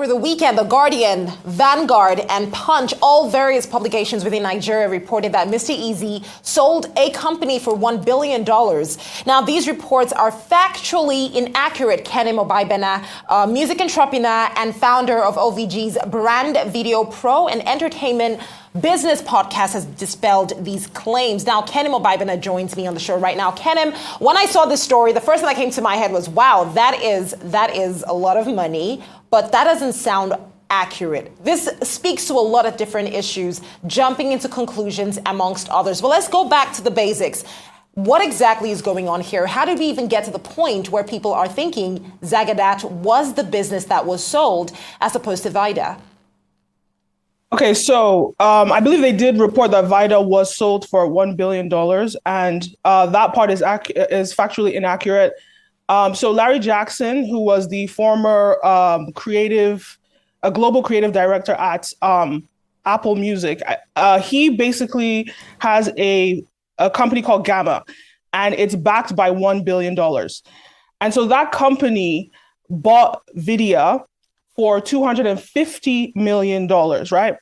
over the weekend, The Guardian, Vanguard, and Punch, all various publications within Nigeria, reported that Mr. Eazi sold a company for $1 billion. Now, these reports are factually inaccurate. Kenim Obaigbena, music entrepreneur and founder of OVG's Brand Video Pro and Entertainment Business podcast, has dispelled these claims. Now, Kenim Obaigbena joins me on the show right now. Kenim, when I saw this story, the first thing that came to my head was, wow, that is a lot of money, but that doesn't sound accurate. This speaks to a lot of different issues, jumping into conclusions amongst others. But let's go back to the basics. What exactly is going on here? How did we even get to the point where people are thinking Zagadat was the business that was sold as opposed to Vydia? Okay, so I believe they did report that Vydia was sold for $1 billion, and that part is factually inaccurate. So Larry Jackson, who was the former global creative director at Apple Music, he basically has a company called Gamma, and it's backed by $1 billion. And so that company bought Vydia for $250 million, right?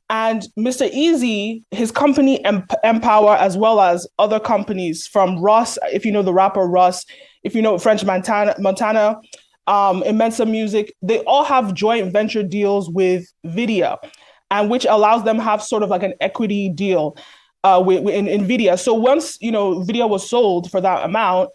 And Mr. Eazi, his company Empower, as well as other companies from Russ, if you know the rapper Russ, if you know French Montana, Immensa Music, they all have joint venture deals with Vydia, and which allows them to have sort of like an equity deal in Vydia. So once, Vydia was sold for that amount,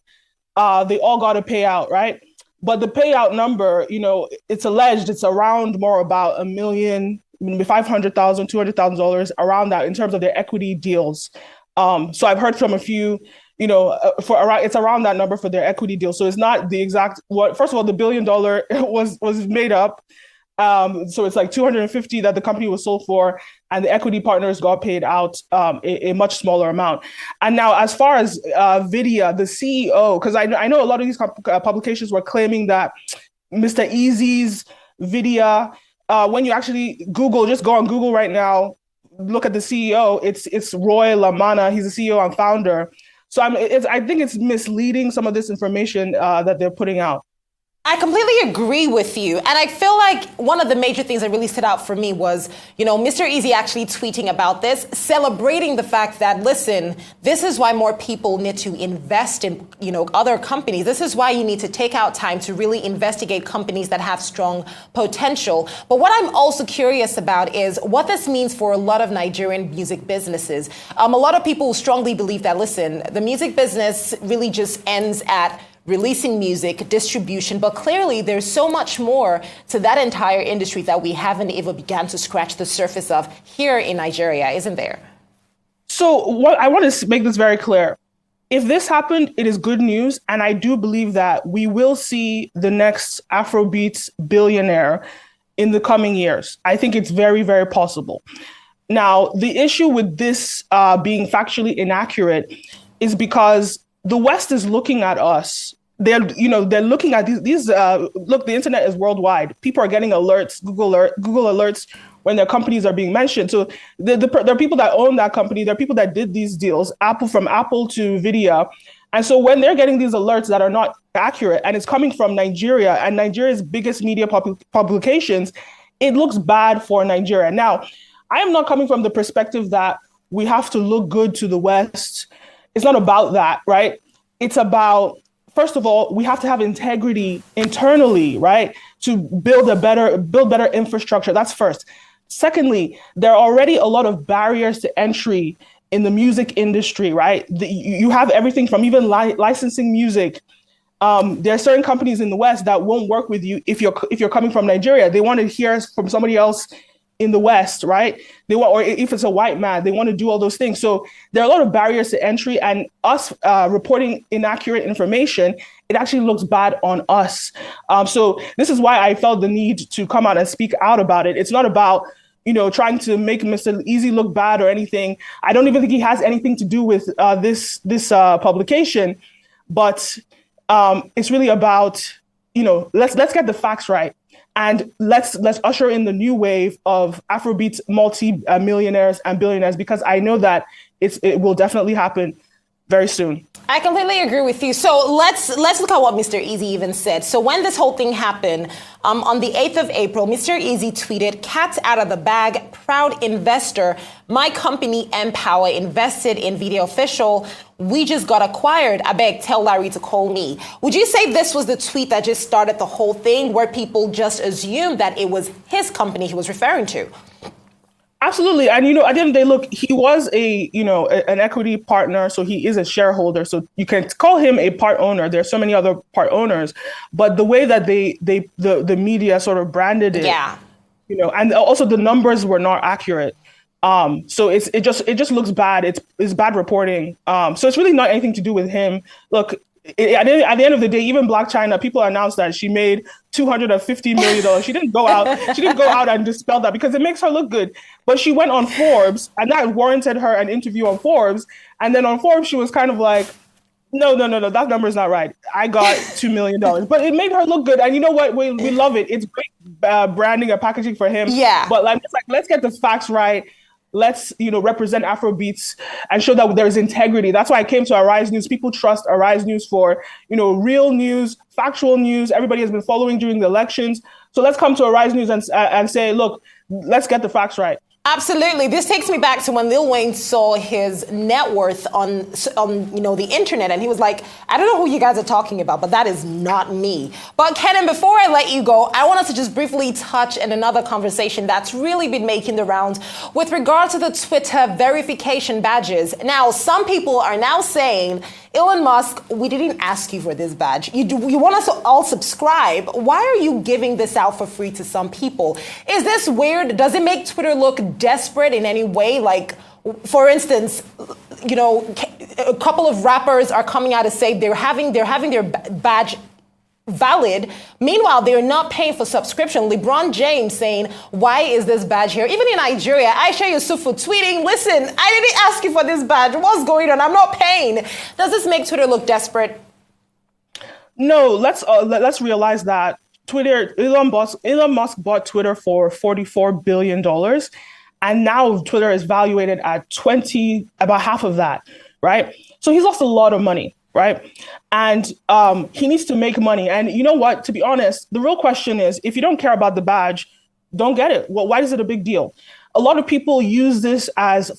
they all got a payout, right? But the payout number, it's alleged it's around more about $1 million, $500,000, $200,000, around that in terms of their equity deals. So I've heard from a few, it's around that number for their equity deal. So it's not the exact what. First of all, the $1 billion was made up. So it's like 250 that the company was sold for, and the equity partners got paid out a much smaller amount. And now, as far as Vydia, the CEO, because I know a lot of these publications were claiming that Mr. Eazi's Vydia, when you actually just go on Google right now, look at the CEO, it's Roy Lamana. He's the CEO and founder. So I think it's misleading, some of this information that they're putting out. I completely agree with you. And I feel like one of the major things that really stood out for me was, Mr. Eazi actually tweeting about this, celebrating the fact that, listen, this is why more people need to invest in, other companies. This is why you need to take out time to really investigate companies that have strong potential. But what I'm also curious about is what this means for a lot of Nigerian music businesses. A lot of people strongly believe that, listen, the music business really just ends at releasing music, distribution, but clearly there's so much more to that entire industry that we haven't even begun to scratch the surface of here in Nigeria, isn't there? So what I want to make this very clear. If this happened, it is good news. And I do believe that we will see the next Afrobeats billionaire in the coming years. I think it's very, very possible. Now, the issue with this being factually inaccurate is because the West is looking at us. They're looking at these. Look, the internet is worldwide. People are getting alerts, Google alerts when their companies are being mentioned. So there are people that own that company. There are people that did these deals, from Apple to Vydia. And so when they're getting these alerts that are not accurate, and it's coming from Nigeria and Nigeria's biggest media publications, it looks bad for Nigeria. Now, I am not coming from the perspective that we have to look good to the West. It's not about that, right? It's about, first of all, we have to have integrity internally, right? To build better infrastructure. That's first. Secondly, there are already a lot of barriers to entry in the music industry, right? You have everything from even licensing music. There are certain companies in the West that won't work with you if you're coming from Nigeria. They want to hear from somebody else in the West, right? Or if it's a white man, they want to do all those things. So there are a lot of barriers to entry, and us reporting inaccurate information, it actually looks bad on us. So this is why I felt the need to come out and speak out about it. It's not about, trying to make Mr. Eazi look bad or anything. I don't even think he has anything to do with this publication, but it's really about, let's get the facts right. And let's usher in the new wave of Afrobeats multi-millionaires and billionaires, because I know that it will definitely happen very soon. I completely agree with you. So let's look at what Mr. Eazi even said. So when this whole thing happened, on the 8th of April, Mr. Eazi tweeted, "Cat's out of the bag, proud investor. My company Empower invested in Vydia Official. We just got acquired. I beg, tell Larry to call me." Would you say this was the tweet that just started the whole thing, where people just assumed that it was his company he was referring to? Absolutely. And, at the end of the day, look, he was an equity partner. So he is a shareholder. So you can call him a part owner. There's so many other part owners. But the way that the media sort of branded it, and also the numbers were not accurate. So it just looks bad. It's bad reporting. So it's really not anything to do with him. Look, at the end of the day, even Black China, people announced that she made $250 million. She didn't go out and dispel that because it makes her look good. But she went on Forbes, and that warranted her an interview on Forbes. And then on Forbes, she was kind of like, no, that number is not right. I got $2 million. But it made her look good. And you know what? We love it. It's great branding and packaging for him. Yeah. But let's get the facts right. Let's, represent Afrobeats and show that there's integrity. That's why I came to Arise News. People trust Arise News for, real news, factual news. Everybody has been following during the elections. So let's come to Arise News and say, look, let's get the facts right. Absolutely. This takes me back to when Lil Wayne saw his net worth on the internet, and he was like, I don't know who you guys are talking about, but that is not me. But Kenan, before I let you go, I want us to just briefly touch on another conversation that's really been making the rounds with regard to the Twitter verification badges. Now, some people are now saying, Elon Musk, we didn't ask you for this badge. You want us to all subscribe. Why are you giving this out for free to some people? Is this weird? Does it make Twitter look desperate in any way? Like, for instance, a couple of rappers are coming out to say they're having their badge valid. Meanwhile, they're not paying for subscription. LeBron James saying, why is this badge here? Even in Nigeria, Aisha Yusufu tweeting, listen, I didn't ask you for this badge. What's going on? I'm not paying. Does this make Twitter look desperate? No, let's realize that Elon Musk bought Twitter for $44 billion. And now Twitter is valuated at about half of that, right? So he's lost a lot of money, right? And he needs to make money. And you know what? To be honest, the real question is, if you don't care about the badge, don't get it. Well, why is it a big deal? A lot of people use this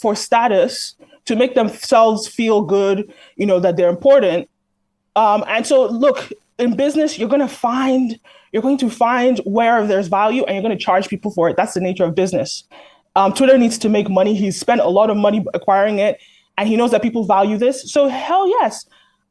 for status, to make themselves feel good, that they're important. And so, look, in business, you're going to find where there's value, and you're going to charge people for it. That's the nature of business. Twitter needs to make money. He's spent a lot of money acquiring it, and he knows that people value this. So hell yes,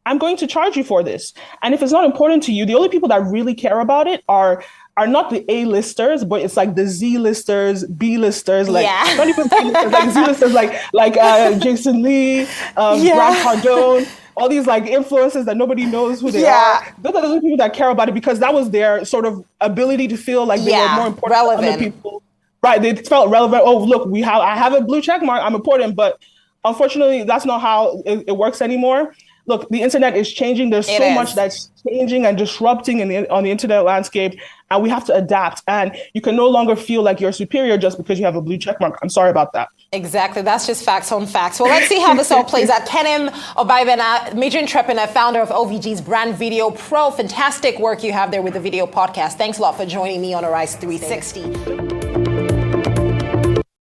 I'm going to charge you for this. And if it's not important to you, the only people that really care about it are not the A-listers, but it's like the Z-listers, B-listers, not even B-listers, like Z-listers, like Jason Lee, Grant Cardone, all these like influencers that nobody knows who they are. Those are the only people that care about it, because that was their sort of ability to feel like they were more important than other people. Right, they felt relevant. Oh, look, I have a blue check mark. I'm important, but unfortunately, that's not how it works anymore. Look, the internet is changing. There's so much that's changing and disrupting on the internet landscape, and we have to adapt. And you can no longer feel like you're superior just because you have a blue check mark. I'm sorry about that. Exactly. That's just facts on facts. Well, let's see how this all plays out. Kenan Obaigbena, major entrepreneur, founder of OVG's Brand Video Pro. Fantastic work you have there with the video podcast. Thanks a lot for joining me on Arise 360.